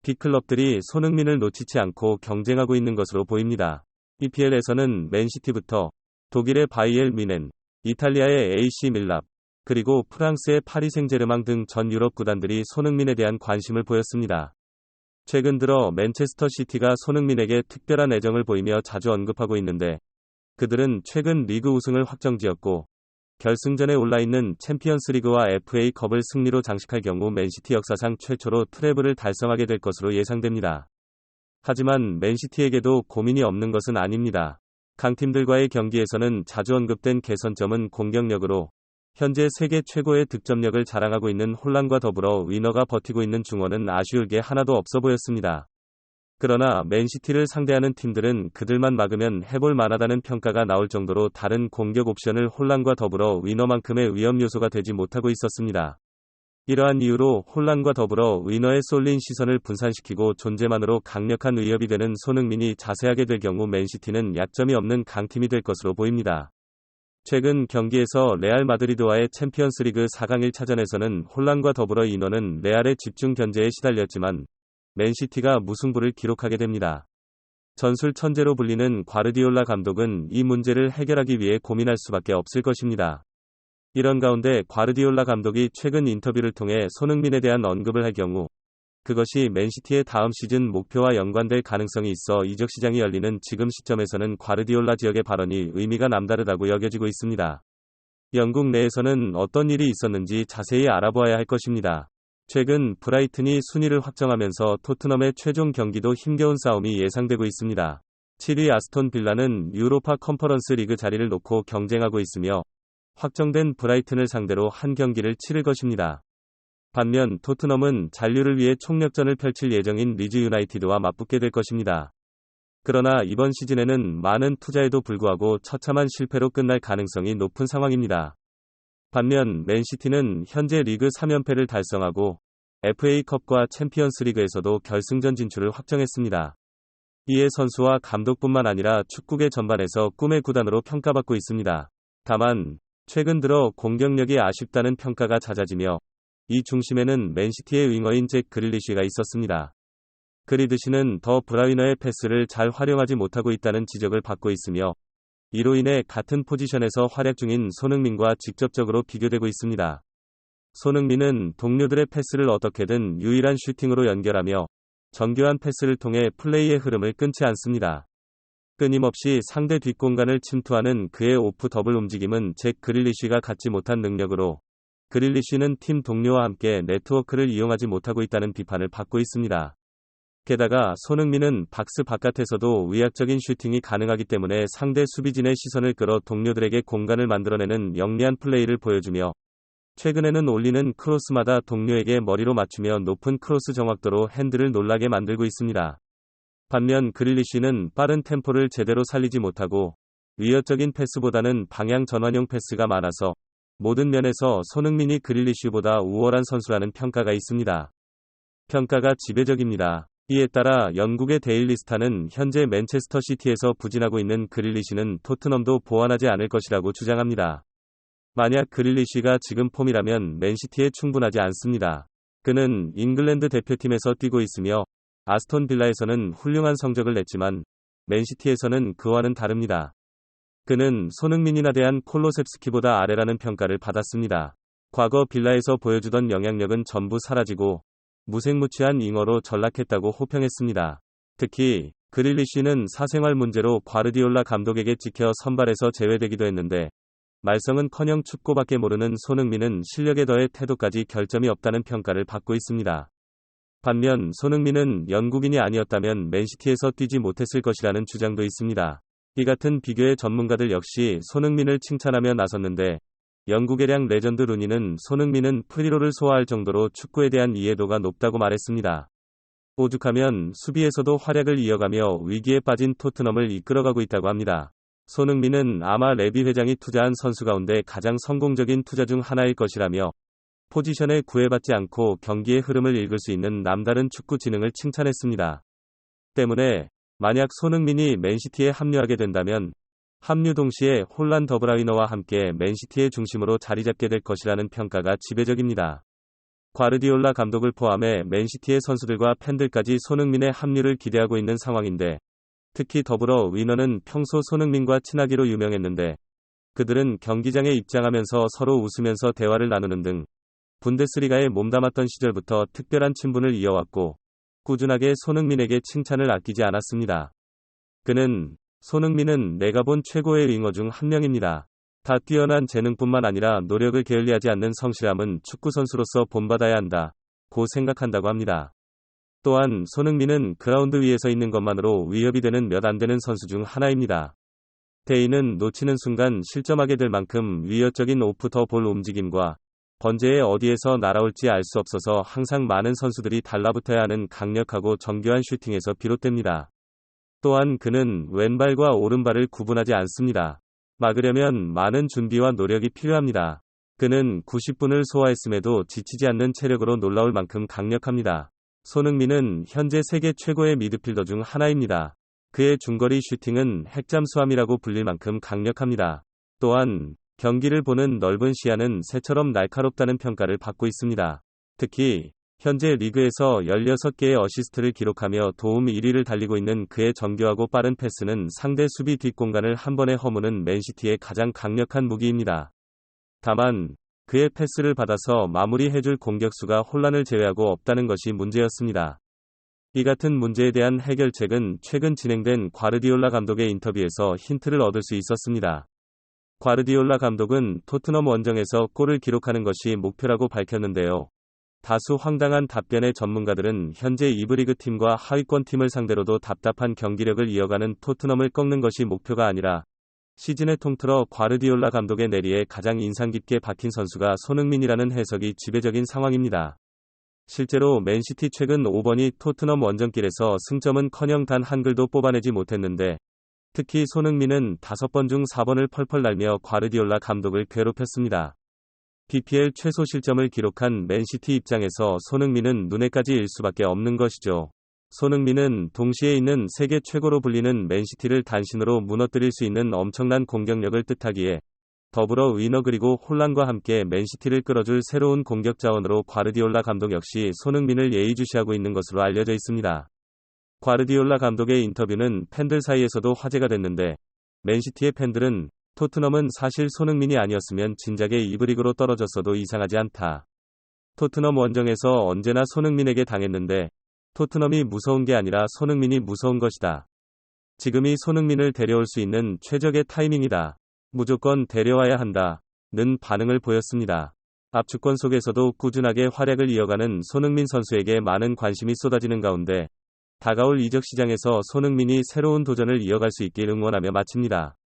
B클럽들이 손흥민을 놓치지 않고 경쟁하고 있는 것으로 보입니다. EPL에서는 맨시티부터 독일의 바이엘 뮌헨, 이탈리아의 AC 밀랍, 그리고 프랑스의 파리 생제르맹 등 전 유럽 구단들이 손흥민에 대한 관심을 보였습니다. 최근 들어 맨체스터 시티가 손흥민에게 특별한 애정을 보이며 자주 언급하고 있는데, 그들은 최근 리그 우승을 확정지었고 결승전에 올라있는 챔피언스리그와 FA컵을 승리로 장식할 경우 맨시티 역사상 최초로 트래블을 달성하게 될 것으로 예상됩니다. 하지만 맨시티에게도 고민이 없는 것은 아닙니다. 강팀들과의 경기에서는 자주 언급된 개선점은 공격력으로 현재 세계 최고의 득점력을 자랑하고 있는 홀란과 더불어 위너가 버티고 있는 중원은 아쉬울 게 하나도 없어 보였습니다. 그러나 맨시티를 상대하는 팀들은 그들만 막으면 해볼 만하다는 평가가 나올 정도로 다른 공격 옵션을 홀란과 더불어 위너만큼의 위험 요소가 되지 못하고 있었습니다. 이러한 이유로 홀란과 더불어 위너의 쏠린 시선을 분산시키고 존재만으로 강력한 위협이 되는 손흥민이 자세하게 될 경우 맨시티는 약점이 없는 강팀이 될 것으로 보입니다. 최근 경기에서 레알 마드리드와의 챔피언스리그 4강 1차전에서는 홀란과 더불어 인원은 레알의 집중 견제에 시달렸지만 맨시티가 무승부를 기록하게 됩니다. 전술 천재로 불리는 과르디올라 감독은 이 문제를 해결하기 위해 고민할 수밖에 없을 것입니다. 이런 가운데 과르디올라 감독이 최근 인터뷰를 통해 손흥민에 대한 언급을 할 경우 그것이 맨시티의 다음 시즌 목표와 연관될 가능성이 있어 이적 시장이 열리는 지금 시점에서는 과르디올라 지역의 발언이 의미가 남다르다고 여겨지고 있습니다. 영국 내에서는 어떤 일이 있었는지 자세히 알아보아야 할 것입니다. 최근 브라이튼이 순위를 확정하면서 토트넘의 최종 경기도 힘겨운 싸움이 예상되고 있습니다. 7위 아스톤 빌라는 유로파 컨퍼런스 리그 자리를 놓고 경쟁하고 있으며 확정된 브라이튼을 상대로 한 경기를 치를 것입니다. 반면 토트넘은 잔류를 위해 총력전을 펼칠 예정인 리즈 유나이티드와 맞붙게 될 것입니다. 그러나 이번 시즌에는 많은 투자에도 불구하고 처참한 실패로 끝날 가능성이 높은 상황입니다. 반면 맨시티는 현재 리그 3연패를 달성하고 FA컵과 챔피언스리그에서도 결승전 진출을 확정했습니다. 이에 선수와 감독뿐만 아니라 축구계 전반에서 꿈의 구단으로 평가받고 있습니다. 다만 최근 들어 공격력이 아쉽다는 평가가 잦아지며 이 중심에는 맨시티의 윙어인 잭 그릴리쉬가 있었습니다. 그리드시는 더 브라이너의 패스를 잘 활용하지 못하고 있다는 지적을 받고 있으며 이로 인해 같은 포지션에서 활약 중인 손흥민과 직접적으로 비교되고 있습니다. 손흥민은 동료들의 패스를 어떻게든 유일한 슈팅으로 연결하며 정교한 패스를 통해 플레이의 흐름을 끊지 않습니다. 끊임없이 상대 뒷공간을 침투하는 그의 오프 더블 움직임은 잭 그릴리쉬가 갖지 못한 능력으로 그릴리쉬는 팀 동료와 함께 네트워크를 이용하지 못하고 있다는 비판을 받고 있습니다. 게다가 손흥민은 박스 바깥에서도 위압적인 슈팅이 가능하기 때문에 상대 수비진의 시선을 끌어 동료들에게 공간을 만들어내는 영리한 플레이를 보여주며 최근에는 올리는 크로스마다 동료에게 머리로 맞추며 높은 크로스 정확도로 핸들을 놀라게 만들고 있습니다. 반면 그릴리쉬는 빠른 템포를 제대로 살리지 못하고 위협적인 패스보다는 방향 전환형 패스가 많아서 모든 면에서 손흥민이 그릴리쉬보다 우월한 선수라는 평가가 있습니다. 평가가 지배적입니다. 이에 따라 영국의 데일리 스타는 현재 맨체스터 시티에서 부진하고 있는 그릴리쉬는 토트넘도 보완하지 않을 것이라고 주장합니다. 만약 그릴리쉬가 지금 폼이라면 맨시티에 충분하지 않습니다. 그는 잉글랜드 대표팀에서 뛰고 있으며 아스톤 빌라에서는 훌륭한 성적을 냈지만 맨시티에서는 그와는 다릅니다. 그는 손흥민이나 대한 콜로셉스키보다 아래라는 평가를 받았습니다. 과거 빌라에서 보여주던 영향력은 전부 사라지고 무색무취한 잉어로 전락했다고 호평했습니다. 특히 그릴리쉬는 사생활 문제로 과르디올라 감독에게 찍혀 선발에서 제외되기도 했는데 말썽은커녕 축구밖에 모르는 손흥민은 실력에 더해 태도까지 결점이 없다는 평가를 받고 있습니다. 반면 손흥민은 영국인이 아니었다면 맨시티에서 뛰지 못했을 것이라는 주장도 있습니다. 이 같은 비교의 전문가들 역시 손흥민을 칭찬하며 나섰는데 영국의량 레전드 루니는 손흥민은 프리로를 소화할 정도로 축구에 대한 이해도가 높다고 말했습니다. 오죽하면 수비에서도 활약을 이어가며 위기에 빠진 토트넘을 이끌어가고 있다고 합니다. 손흥민은 아마 레비 회장이 투자한 선수 가운데 가장 성공적인 투자 중 하나일 것이라며 포지션에 구애받지 않고 경기의 흐름을 읽을 수 있는 남다른 축구 지능을 칭찬했습니다. 때문에 만약 손흥민이 맨시티에 합류하게 된다면 합류 동시에 홀란 더브라이너와 함께 맨시티의 중심으로 자리 잡게 될 것이라는 평가가 지배적입니다. 과르디올라 감독을 포함해 맨시티의 선수들과 팬들까지 손흥민의 합류를 기대하고 있는 상황인데, 특히 더불어 위너는 평소 손흥민과 친하기로 유명했는데, 그들은 경기장에 입장하면서 서로 웃으면서 대화를 나누는 등 분데스리가에 몸담았던 시절부터 특별한 친분을 이어왔고, 꾸준하게 손흥민에게 칭찬을 아끼지 않았습니다. 손흥민은 내가 본 최고의 윙어 중 한 명입니다. 다 뛰어난 재능뿐만 아니라 노력을 게을리하지 않는 성실함은 축구선수로서 본받아야 한다 고 생각한다고 합니다. 또한 손흥민은 그라운드 위에서 있는 것만으로 위협이 되는 몇 안 되는 선수 중 하나입니다. 대인은 놓치는 순간 실점하게 될 만큼 위협적인 오프 더 볼 움직임과 번제에 어디에서 날아올지 알 수 없어서 항상 많은 선수들이 달라붙어야 하는 강력하고 정교한 슈팅에서 비롯됩니다. 또한 그는 왼발과 오른발을 구분하지 않습니다. 막으려면 많은 준비와 노력이 필요합니다. 그는 90분을 소화했음에도 지치지 않는 체력으로 놀라울 만큼 강력합니다. 손흥민은 현재 세계 최고의 미드필더 중 하나입니다. 그의 중거리 슈팅은 핵잠수함이라고 불릴 만큼 강력합니다. 또한 경기를 보는 넓은 시야는 새처럼 날카롭다는 평가를 받고 있습니다. 특히 현재 리그에서 16개의 어시스트를 기록하며 도움 1위를 달리고 있는 그의 정교하고 빠른 패스는 상대 수비 뒷공간을 한 번에 허무는 맨시티의 가장 강력한 무기입니다. 다만 그의 패스를 받아서 마무리해줄 공격수가 혼란을 제외하고 없다는 것이 문제였습니다. 이 같은 문제에 대한 해결책은 최근 진행된 과르디올라 감독의 인터뷰에서 힌트를 얻을 수 있었습니다. 과르디올라 감독은 토트넘 원정에서 골을 기록하는 것이 목표라고 밝혔는데요. 다수 황당한 답변의 전문가들은 현재 이브리그 팀과 하위권 팀을 상대로도 답답한 경기력을 이어가는 토트넘을 꺾는 것이 목표가 아니라 시즌을 통틀어 과르디올라 감독의 내리에 가장 인상 깊게 박힌 선수가 손흥민이라는 해석이 지배적인 상황입니다. 실제로 맨시티 최근 5번이 토트넘 원정길에서 승점은커녕 단 한 글도 뽑아내지 못했는데, 특히 손흥민은 5번 중 4번을 펄펄 날며 과르디올라 감독을 괴롭혔습니다. PPL 최소 실점을 기록한 맨시티 입장에서 손흥민은 눈에까지 일 수밖에 없는 것이죠. 손흥민은 동시에 있는 세계 최고로 불리는 맨시티를 단신으로 무너뜨릴 수 있는 엄청난 공격력을 뜻하기에, 더불어 위너 그리고 홀란과 함께 맨시티를 끌어줄 새로운 공격 자원으로 과르디올라 감독 역시 손흥민을 예의주시하고 있는 것으로 알려져 있습니다. 과르디올라 감독의 인터뷰는 팬들 사이에서도 화제가 됐는데, 맨시티의 팬들은 토트넘은 사실 손흥민이 아니었으면 진작에 이브리그로 떨어졌어도 이상하지 않다. 토트넘 원정에서 언제나 손흥민에게 당했는데 토트넘이 무서운 게 아니라 손흥민이 무서운 것이다. 지금이 손흥민을 데려올 수 있는 최적의 타이밍이다. 무조건 데려와야 한다. 는 반응을 보였습니다. 압축권 속에서도 꾸준하게 활약을 이어가는 손흥민 선수에게 많은 관심이 쏟아지는 가운데 다가올 이적 시장에서 손흥민이 새로운 도전을 이어갈 수 있길 응원하며 마칩니다.